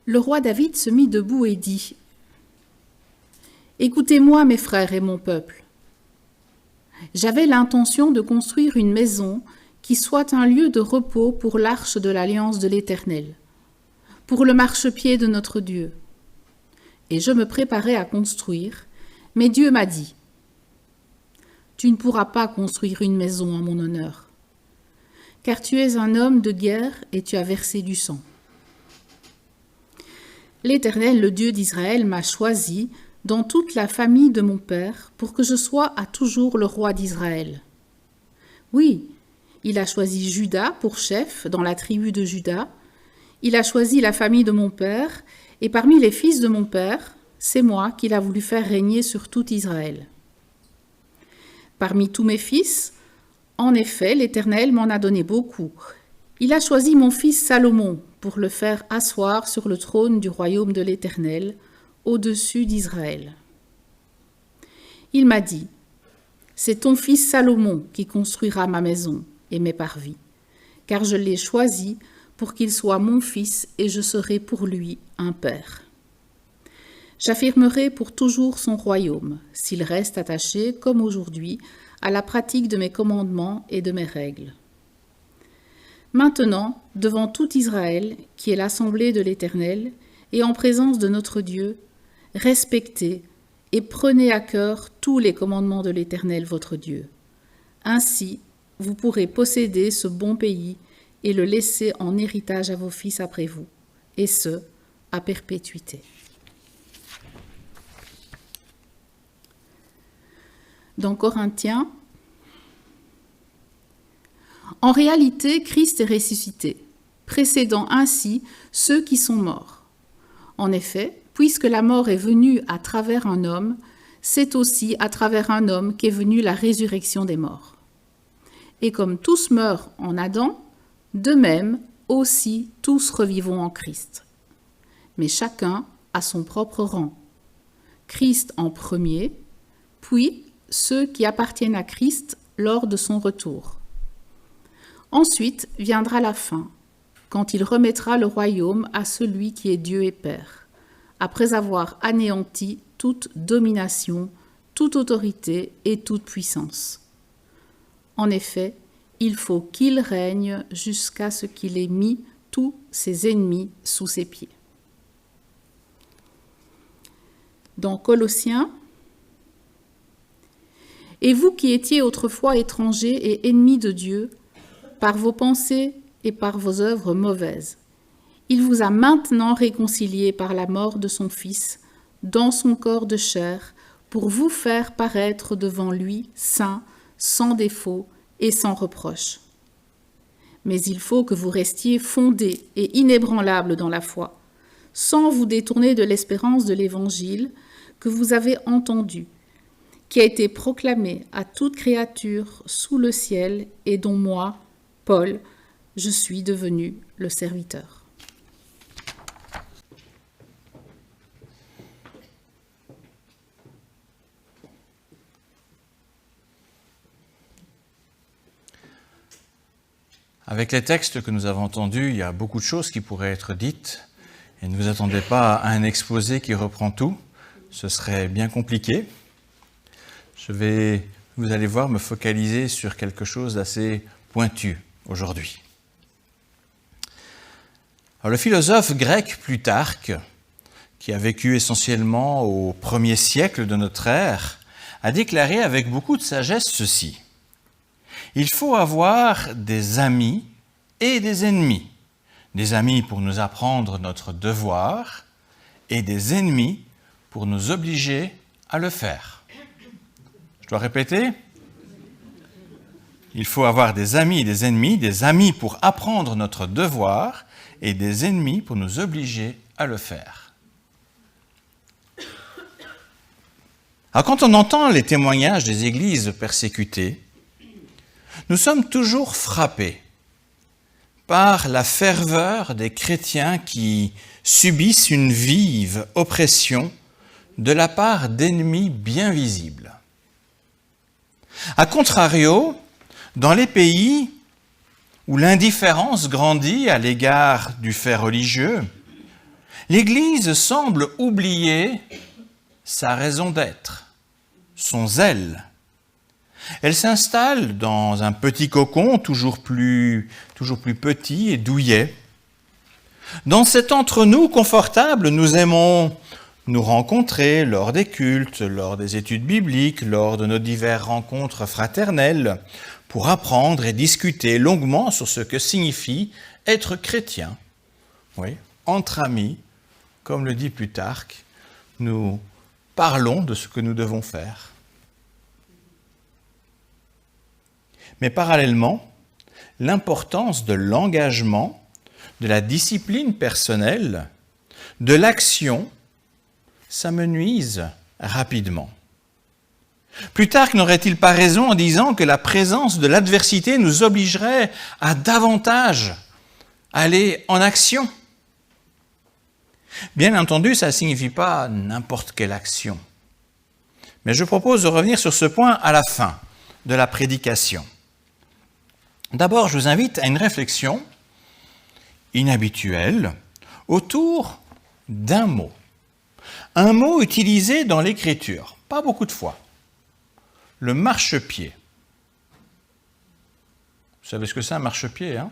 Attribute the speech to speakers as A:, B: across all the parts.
A: Le roi David se mit debout et dit : « Écoutez-moi, mes frères et mon peuple. J'avais l'intention de construire une maison qui soit un lieu de repos pour l'arche de l'alliance de l'Éternel, pour le marchepied de notre Dieu. Et je me préparais à construire, mais Dieu m'a dit : Tu ne pourras pas construire une maison en mon honneur, car tu es un homme de guerre et tu as versé du sang. L'Éternel, le Dieu d'Israël, m'a choisi dans toute la famille de mon père pour que je sois à toujours le roi d'Israël. Oui, il a choisi Juda pour chef dans la tribu de Juda. Il a choisi la famille de mon père, et parmi les fils de mon père, c'est moi qu'il a voulu faire régner sur tout Israël. Parmi tous mes fils, en effet, l'Éternel m'en a donné beaucoup. Il a choisi mon fils Salomon pour le faire asseoir sur le trône du royaume de l'Éternel, au-dessus d'Israël. Il m'a dit : C'est ton fils Salomon qui construira ma maison et mes parvis, car je l'ai choisi pour qu'il soit mon fils et je serai pour lui un père. J'affirmerai pour toujours son royaume, s'il reste attaché, comme aujourd'hui, à la pratique de mes commandements et de mes règles. Maintenant, devant tout Israël, qui est l'assemblée de l'Éternel, et en présence de notre Dieu, respectez et prenez à cœur tous les commandements de l'Éternel votre Dieu. Ainsi, vous pourrez posséder ce bon pays et le laisser en héritage à vos fils après vous, et ce, à perpétuité. Dans Corinthiens, en réalité, Christ est ressuscité, précédant ainsi ceux qui sont morts. En effet, puisque la mort est venue à travers un homme, c'est aussi à travers un homme qu'est venue la résurrection des morts. Et comme tous meurent en Adam, de même aussi tous revivons en Christ. Mais chacun a son propre rang. Christ en premier, puis ceux qui appartiennent à Christ lors de son retour. Ensuite viendra la fin, quand il remettra le royaume à celui qui est Dieu et Père, après avoir anéanti toute domination, toute autorité et toute puissance. En effet, il faut qu'il règne jusqu'à ce qu'il ait mis tous ses ennemis sous ses pieds. Dans Colossiens, « Et vous qui étiez autrefois étrangers et ennemis de Dieu, par vos pensées et par vos œuvres mauvaises, il vous a maintenant réconciliés par la mort de son Fils, dans son corps de chair, pour vous faire paraître devant lui saints, sans défaut et sans reproche. Mais il faut que vous restiez fondés et inébranlables dans la foi, sans vous détourner de l'espérance de l'Évangile que vous avez entendu, qui a été proclamé à toute créature sous le ciel et dont moi, Paul, je suis devenu le serviteur. »
B: Avec les textes que nous avons entendus, il y a beaucoup de choses qui pourraient être dites. Et ne vous attendez pas à un exposé qui reprend tout. Ce serait bien compliqué. Je vais, vous allez voir, me focaliser sur quelque chose d'assez pointu aujourd'hui. Alors, le philosophe grec Plutarque, qui a vécu essentiellement au 1er siècle de notre ère, a déclaré avec beaucoup de sagesse ceci : il faut avoir des amis et des ennemis. Des amis pour nous apprendre notre devoir et des ennemis pour nous obliger à le faire. Je dois répéter ? Il faut avoir des amis et des amis pour apprendre notre devoir et des ennemis pour nous obliger à le faire. Alors, quand on entend les témoignages des églises persécutées, nous sommes toujours frappés par la ferveur des chrétiens qui subissent une vive oppression de la part d'ennemis bien visibles. A contrario, dans les pays où l'indifférence grandit à l'égard du fait religieux, l'Église semble oublier sa raison d'être, son zèle. Elle s'installe dans un petit cocon toujours plus petit et douillet. Dans cet entre-nous confortable, nous aimons nous rencontrer lors des cultes, lors des études bibliques, lors de nos diverses rencontres fraternelles, pour apprendre et discuter longuement sur ce que signifie être chrétien. Oui, entre amis, comme le dit Plutarque, nous parlons de ce que nous devons faire. Mais parallèlement, l'importance de l'engagement, de la discipline personnelle, de l'action, s'amenuise rapidement. Plutarque n'aurait-il pas raison en disant que la présence de l'adversité nous obligerait à davantage aller en action? Bien entendu, ça ne signifie pas n'importe quelle action. Mais je propose de revenir sur ce point à la fin de la prédication. D'abord, je vous invite à une réflexion inhabituelle autour d'un mot. Un mot utilisé dans l'Écriture, pas beaucoup de fois. Le marchepied. Vous savez ce que c'est un marchepied, hein?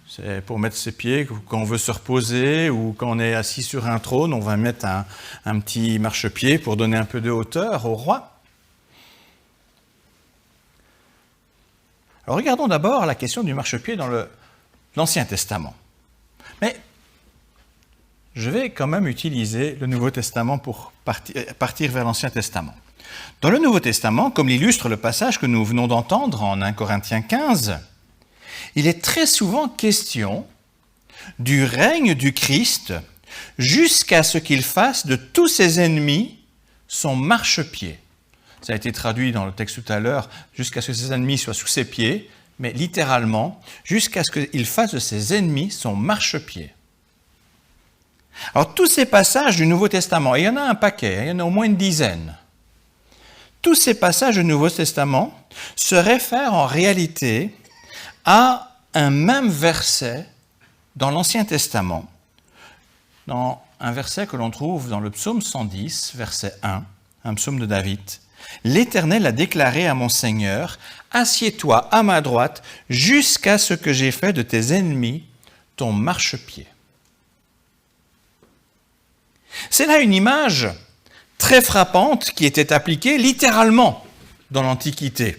B: C'est pour mettre ses pieds quand on veut se reposer ou quand on est assis sur un trône, on va mettre un petit marchepied pour donner un peu de hauteur au roi. Alors regardons d'abord la question du marchepied dans l'Ancien Testament. Mais je vais quand même utiliser le Nouveau Testament pour partir vers l'Ancien Testament. Dans le Nouveau Testament, comme l'illustre le passage que nous venons d'entendre en 1 Corinthiens 15, il est très souvent question du règne du Christ jusqu'à ce qu'il fasse de tous ses ennemis son marchepied. Ça a été traduit dans le texte tout à l'heure, jusqu'à ce que ses ennemis soient sous ses pieds, mais littéralement, jusqu'à ce qu'il fasse de ses ennemis son marchepied. Alors tous ces passages du Nouveau Testament, et il y en a un paquet, il y en a au moins une dizaine, tous ces passages du Nouveau Testament se réfèrent en réalité à un même verset dans l'Ancien Testament, dans un verset que l'on trouve dans le psaume 110, verset 1, un psaume de David. « L'Éternel a déclaré à mon Seigneur, assieds-toi à ma droite jusqu'à ce que j'ai fait de tes ennemis ton marchepied. » C'est là une image très frappante qui était appliquée littéralement dans l'Antiquité.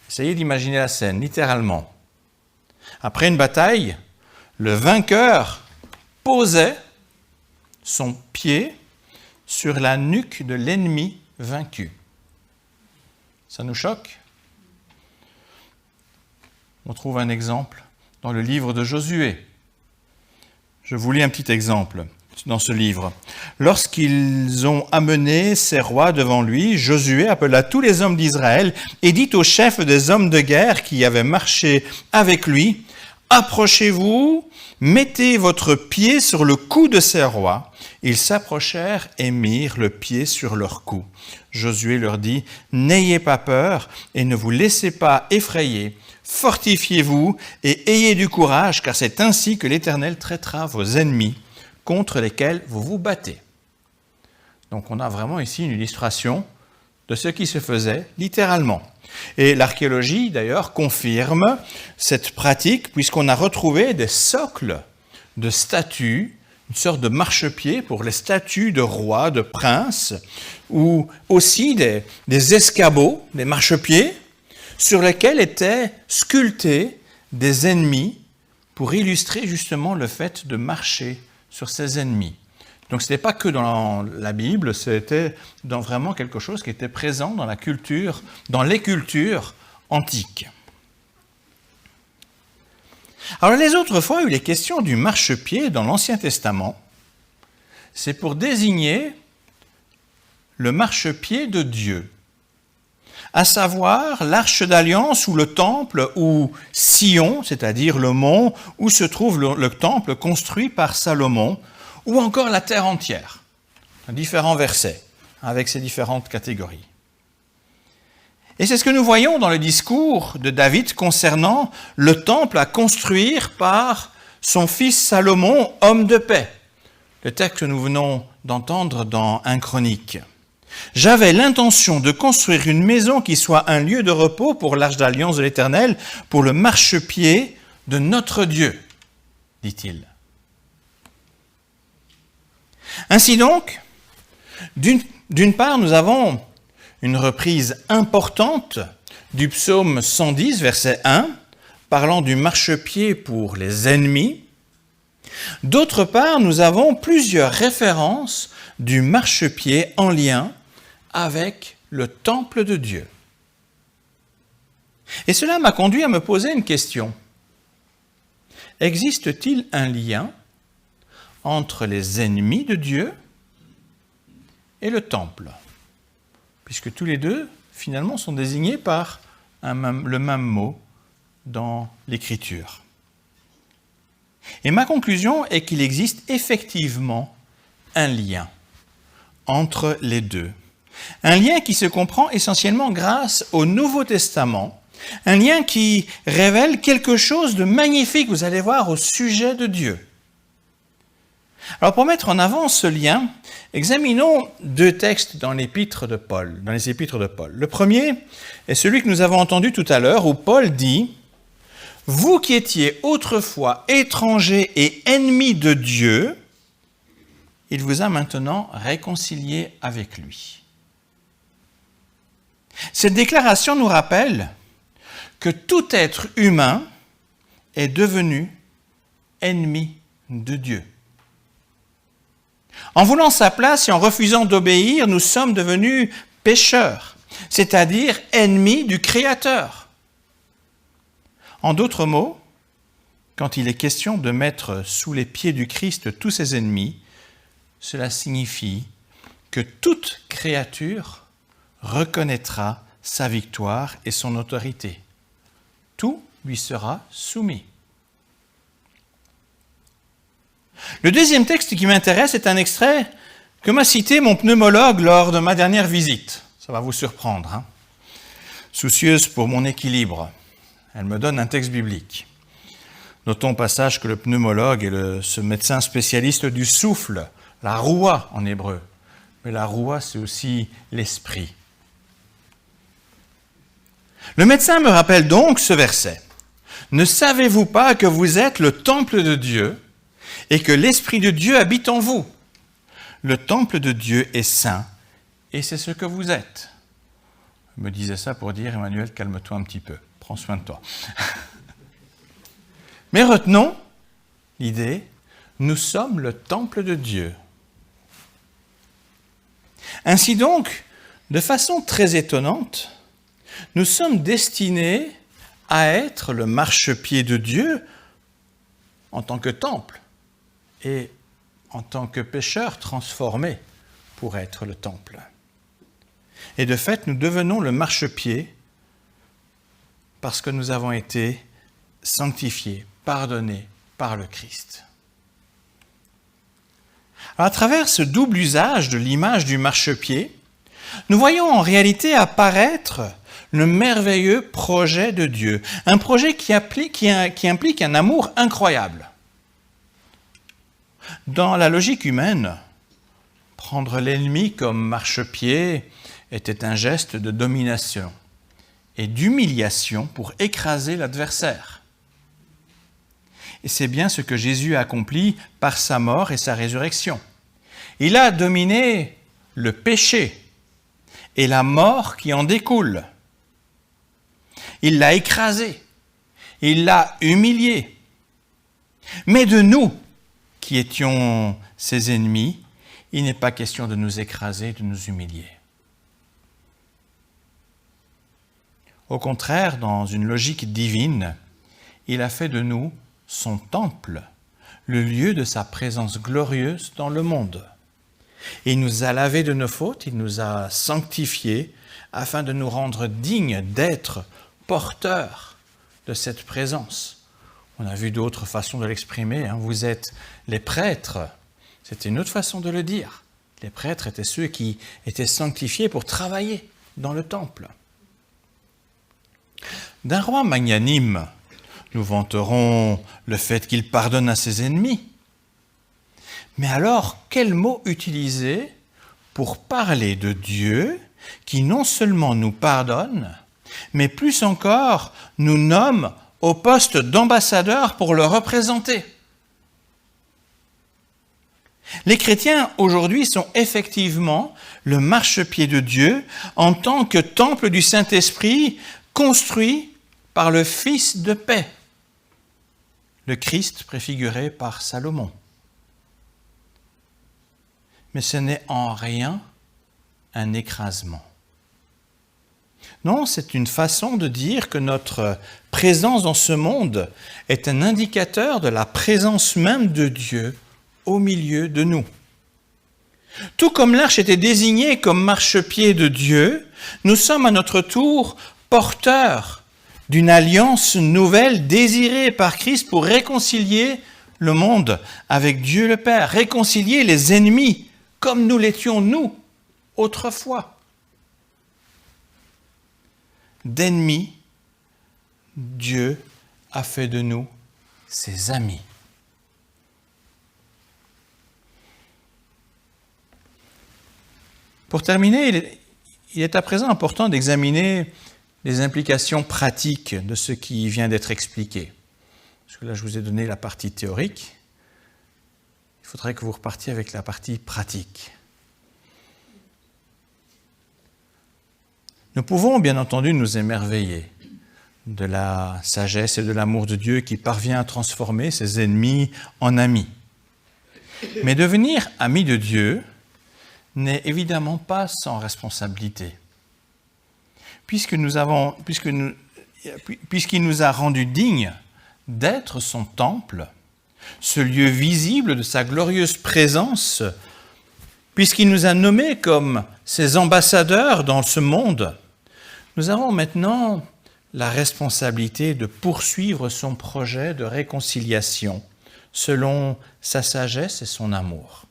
B: Essayez d'imaginer la scène, littéralement. Après une bataille, le vainqueur posait son pied sur la nuque de l'ennemi vaincu. Ça nous choque? On trouve un exemple dans le livre de Josué. Je vous lis un petit exemple dans ce livre. Lorsqu'ils ont amené ces rois devant lui, Josué appela tous les hommes d'Israël et dit aux chefs des hommes de guerre qui avaient marché avec lui, « Approchez-vous, mettez votre pied sur le cou de ces rois. » Ils s'approchèrent et mirent le pied sur leur cou. Josué leur dit, « N'ayez pas peur et ne vous laissez pas effrayer. Fortifiez-vous et ayez du courage, car c'est ainsi que l'Éternel traitera vos ennemis contre lesquels vous vous battez. » Donc on a vraiment ici une illustration de ce qui se faisait littéralement. Et l'archéologie, d'ailleurs, confirme cette pratique, puisqu'on a retrouvé des socles de statues, une sorte de marchepied pour les statues de rois, de princes, ou aussi des escabeaux, des marchepieds, sur lesquels étaient sculptés des ennemis pour illustrer justement le fait de marcher sur ses ennemis. Donc ce n'était pas que dans la Bible, c'était dans vraiment quelque chose qui était présent dans la culture, dans les cultures antiques. Alors les autres fois où il est question du marchepied dans l'Ancien Testament, c'est pour désigner le marchepied de Dieu, à savoir l'arche d'alliance ou le temple ou Sion, c'est-à-dire le mont où se trouve le temple construit par Salomon, ou encore la terre entière, différents versets avec ces différentes catégories. Et c'est ce que nous voyons dans le discours de David concernant le temple à construire par son fils Salomon, homme de paix. le texte que nous venons d'entendre dans 1 Chronique. « J'avais l'intention de construire une maison qui soit un lieu de repos pour l'arche d'alliance de l'Éternel, pour le marchepied de notre Dieu, dit-il. » Ainsi donc, d'une part, nous avons une reprise importante du psaume 110, verset 1, parlant du marchepied pour les ennemis. D'autre part, nous avons plusieurs références du marchepied en lien avec le temple de Dieu. Et cela m'a conduit à me poser une question. Existe-t-il un lien entre les ennemis de Dieu et le temple, puisque tous les deux, finalement, sont désignés par le même mot dans l'Écriture. Et ma conclusion est qu'il existe effectivement un lien entre les deux. Un lien qui se comprend essentiellement grâce au Nouveau Testament, un lien qui révèle quelque chose de magnifique, vous allez voir, au sujet de Dieu. Alors pour mettre en avant ce lien, examinons deux textes dans les épîtres de Paul. Le premier est celui que nous avons entendu tout à l'heure, où Paul dit « Vous qui étiez autrefois étrangers et ennemis de Dieu, il vous a maintenant réconciliés avec lui. » Cette déclaration nous rappelle que tout être humain est devenu ennemi de Dieu. En voulant sa place et en refusant d'obéir, nous sommes devenus pécheurs, c'est-à-dire ennemis du Créateur. En d'autres mots, quand il est question de mettre sous les pieds du Christ tous ses ennemis, cela signifie que toute créature reconnaîtra sa victoire et son autorité. Tout lui sera soumis. Le deuxième texte qui m'intéresse est un extrait que m'a cité mon pneumologue lors de ma dernière visite. Ça va vous surprendre, hein? Soucieuse pour mon équilibre, elle me donne un texte biblique. Notons au passage que le pneumologue est ce médecin spécialiste du souffle, la roua en hébreu. Mais la roua, c'est aussi l'esprit. Le médecin me rappelle donc ce verset. « Ne savez-vous pas que vous êtes le temple de Dieu et que l'Esprit de Dieu habite en vous? Le temple de Dieu est saint et c'est ce que vous êtes. » Je me disais ça pour dire « Emmanuel, calme-toi un petit peu, prends soin de toi. » Mais retenons l'idée, nous sommes le temple de Dieu. Ainsi donc, de façon très étonnante, nous sommes destinés à être le marchepied de Dieu en tant que temple et en tant que pécheurs transformés pour être le temple. Et de fait, nous devenons le marchepied parce que nous avons été sanctifiés, pardonnés par le Christ. Alors, à travers ce double usage de l'image du marchepied, nous voyons en réalité apparaître le merveilleux projet de Dieu, un projet qui implique un amour incroyable. Dans la logique humaine, prendre l'ennemi comme marchepied était un geste de domination et d'humiliation pour écraser l'adversaire. Et c'est bien ce que Jésus a accompli par sa mort et sa résurrection. Il a dominé le péché et la mort qui en découle. Il l'a écrasé, il l'a humilié. Mais de nous, qui étions ses ennemis, il n'est pas question de nous écraser, de nous humilier. Au contraire, dans une logique divine, il a fait de nous son temple, le lieu de sa présence glorieuse dans le monde. Il nous a lavés de nos fautes, il nous a sanctifiés afin de nous rendre dignes d'être porteurs de cette présence. On a vu d'autres façons de l'exprimer. Vous êtes les prêtres. C'était une autre façon de le dire. Les prêtres étaient ceux qui étaient sanctifiés pour travailler dans le temple. D'un roi magnanime, nous vanterons le fait qu'il pardonne à ses ennemis. Mais alors, quel mot utiliser pour parler de Dieu qui non seulement nous pardonne, mais plus encore nous nomme au poste d'ambassadeur pour le représenter? Les chrétiens aujourd'hui sont effectivement le marchepied de Dieu en tant que temple du Saint-Esprit construit par le Fils de paix, le Christ préfiguré par Salomon. Mais ce n'est en rien un écrasement. Non, c'est une façon de dire que notre présence dans ce monde est un indicateur de la présence même de Dieu au milieu de nous. Tout comme l'arche était désignée comme marchepied de Dieu, nous sommes à notre tour porteurs d'une alliance nouvelle désirée par Christ pour réconcilier le monde avec Dieu le Père, réconcilier les ennemis comme nous l'étions nous autrefois. D'ennemis, Dieu a fait de nous ses amis. Pour terminer, il est à présent important d'examiner les implications pratiques de ce qui vient d'être expliqué. Parce que là, je vous ai donné la partie théorique. Il faudrait que vous repartiez avec la partie pratique. Nous pouvons bien entendu nous émerveiller de la sagesse et de l'amour de Dieu qui parvient à transformer ses ennemis en amis. Mais devenir ami de Dieu n'est évidemment pas sans responsabilité. Puisqu'il nous a rendus dignes d'être son temple, ce lieu visible de sa glorieuse présence, puisqu'il nous a nommés comme ses ambassadeurs dans ce monde, nous avons maintenant la responsabilité de poursuivre son projet de réconciliation selon sa sagesse et son amour.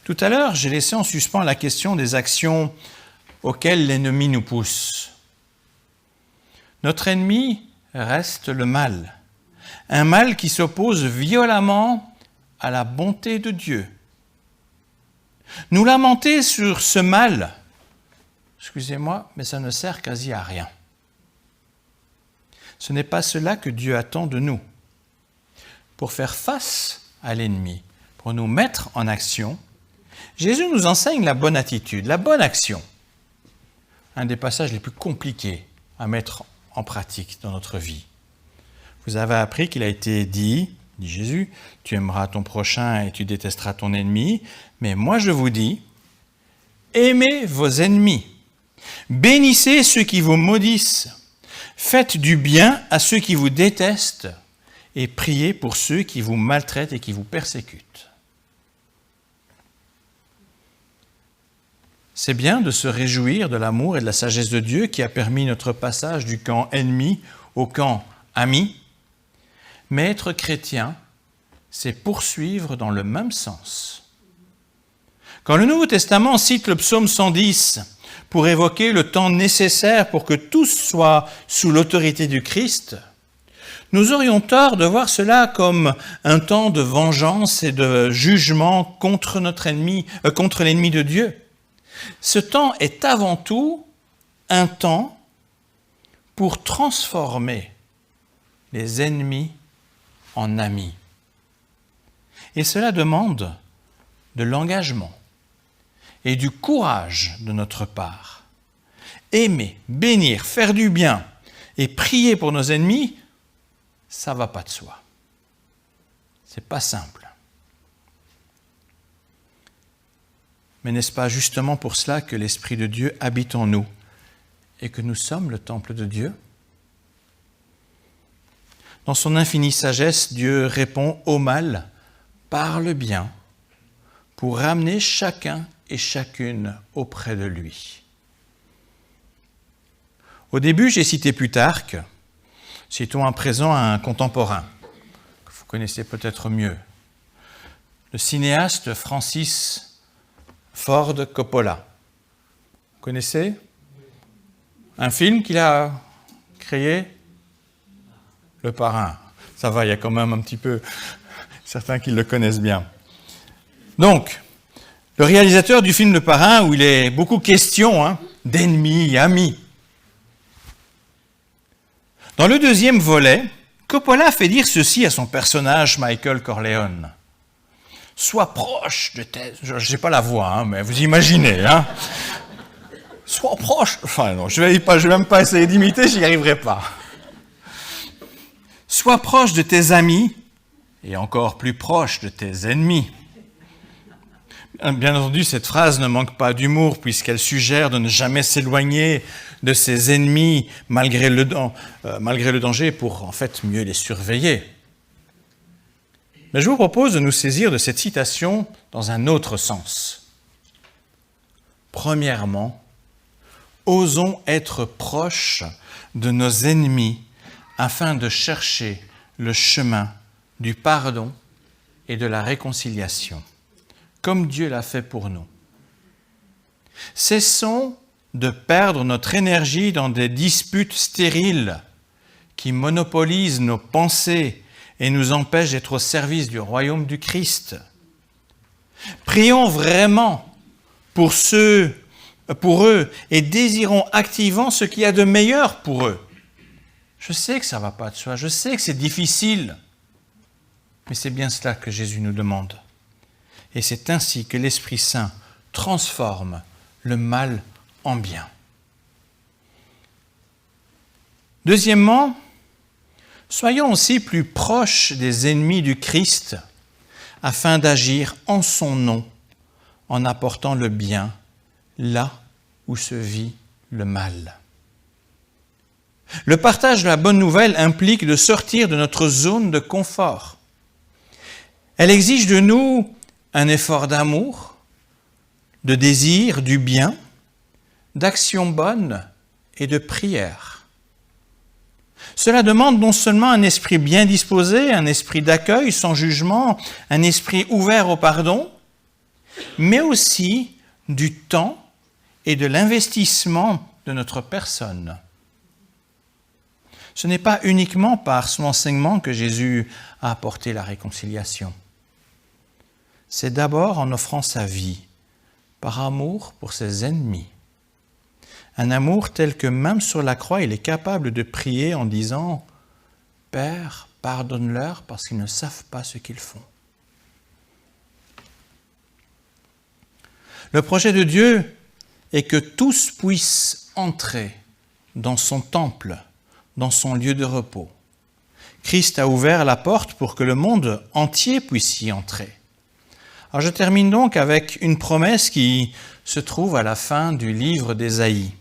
B: Tout à l'heure, j'ai laissé en suspens la question des actions auxquelles l'ennemi nous pousse. Notre ennemi reste le mal, un mal qui s'oppose violemment à la bonté de Dieu. Nous lamenter sur ce mal, excusez-moi, mais ça ne sert quasi à rien. Ce n'est pas cela que Dieu attend de nous. Pour faire face à l'ennemi, pour nous mettre en action, Jésus nous enseigne la bonne attitude, la bonne action. Un des passages les plus compliqués à mettre en pratique dans notre vie. Vous avez appris qu'il a été dit Jésus, tu aimeras ton prochain et tu détesteras ton ennemi, mais moi je vous dis, aimez vos ennemis, bénissez ceux qui vous maudissent, faites du bien à ceux qui vous détestent et priez pour ceux qui vous maltraitent et qui vous persécutent. C'est bien de se réjouir de l'amour et de la sagesse de Dieu qui a permis notre passage du camp ennemi au camp ami, mais être chrétien, c'est poursuivre dans le même sens. Quand le Nouveau Testament cite le psaume 110 pour évoquer le temps nécessaire pour que tous soient sous l'autorité du Christ, nous aurions tort de voir cela comme un temps de vengeance et de jugement contre notre ennemi, contre l'ennemi de Dieu. Ce temps est avant tout un temps pour transformer les ennemis en amis. Et cela demande de l'engagement et du courage de notre part. Aimer, bénir, faire du bien et prier pour nos ennemis, ça ne va pas de soi. C'est pas simple. Mais n'est-ce pas justement pour cela que l'Esprit de Dieu habite en nous et que nous sommes le temple de Dieu? Dans son infinie sagesse, Dieu répond au mal par le bien pour ramener chacun et chacune auprès de lui. Au début, j'ai cité Plutarque. Citons à présent un contemporain que vous connaissez peut-être mieux. Le cinéaste Francis Ford Coppola. Vous connaissez? Un film qu'il a créé? Le Parrain. Ça va, il y a quand même un petit peu... certains qui le connaissent bien. Donc, le réalisateur du film Le Parrain, où il est beaucoup question d'ennemis, amis. Dans le deuxième volet, Coppola fait dire ceci à son personnage Michael Corleone. Sois proche de tes... Je ne sais pas la voix, mais vous imaginez. Sois proche... Enfin non, je vais même pas essayer d'imiter, j'y arriverai pas. Sois proche de tes amis et encore plus proche de tes ennemis. Bien entendu, cette phrase ne manque pas d'humour puisqu'elle suggère de ne jamais s'éloigner de ses ennemis malgré le danger pour en fait mieux les surveiller. Mais je vous propose de nous saisir de cette citation dans un autre sens. Premièrement, osons être proches de nos ennemis afin de chercher le chemin du pardon et de la réconciliation, comme Dieu l'a fait pour nous. Cessons de perdre notre énergie dans des disputes stériles qui monopolisent nos pensées et nous empêchent d'être au service du royaume du Christ. Prions vraiment pour eux et désirons activement ce qu'il y a de meilleur pour eux. Je sais que ça ne va pas de soi, je sais que c'est difficile, mais c'est bien cela que Jésus nous demande. Et c'est ainsi que l'Esprit Saint transforme le mal en bien. Deuxièmement, soyons aussi plus proches des ennemis du Christ afin d'agir en son nom en apportant le bien là où se vit le mal. Le partage de la bonne nouvelle implique de sortir de notre zone de confort. Elle exige de nous un effort d'amour, de désir du bien, d'action bonne et de prière. Cela demande non seulement un esprit bien disposé, un esprit d'accueil sans jugement, un esprit ouvert au pardon, mais aussi du temps et de l'investissement de notre personne. Ce n'est pas uniquement par son enseignement que Jésus a apporté la réconciliation. C'est d'abord en offrant sa vie, par amour pour ses ennemis. Un amour tel que même sur la croix, il est capable de prier en disant « Père, pardonne-leur parce qu'ils ne savent pas ce qu'ils font. » Le projet de Dieu est que tous puissent entrer dans son temple, dans son lieu de repos. Christ a ouvert la porte pour que le monde entier puisse y entrer. Alors je termine donc avec une promesse qui se trouve à la fin du livre d'Ésaïe.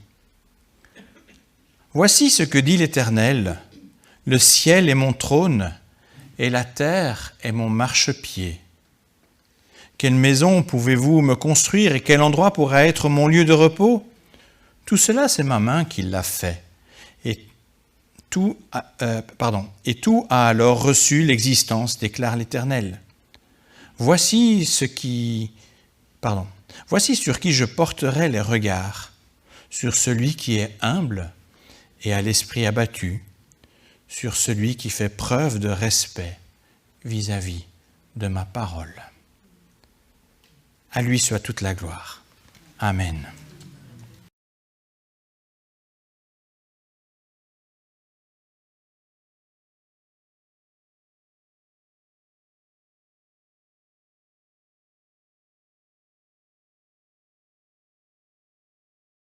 B: Voici ce que dit l'Éternel, le ciel est mon trône et la terre est mon marchepied. Quelle maison pouvez-vous me construire et quel endroit pourra être mon lieu de repos? Tout cela, c'est ma main qui l'a fait. Et tout a alors reçu l'existence, déclare l'Éternel. Voici sur qui je porterai les regards, sur celui qui est humble et à l'esprit abattu, sur celui qui fait preuve de respect vis-à-vis de ma parole. À lui soit toute la gloire. Amen.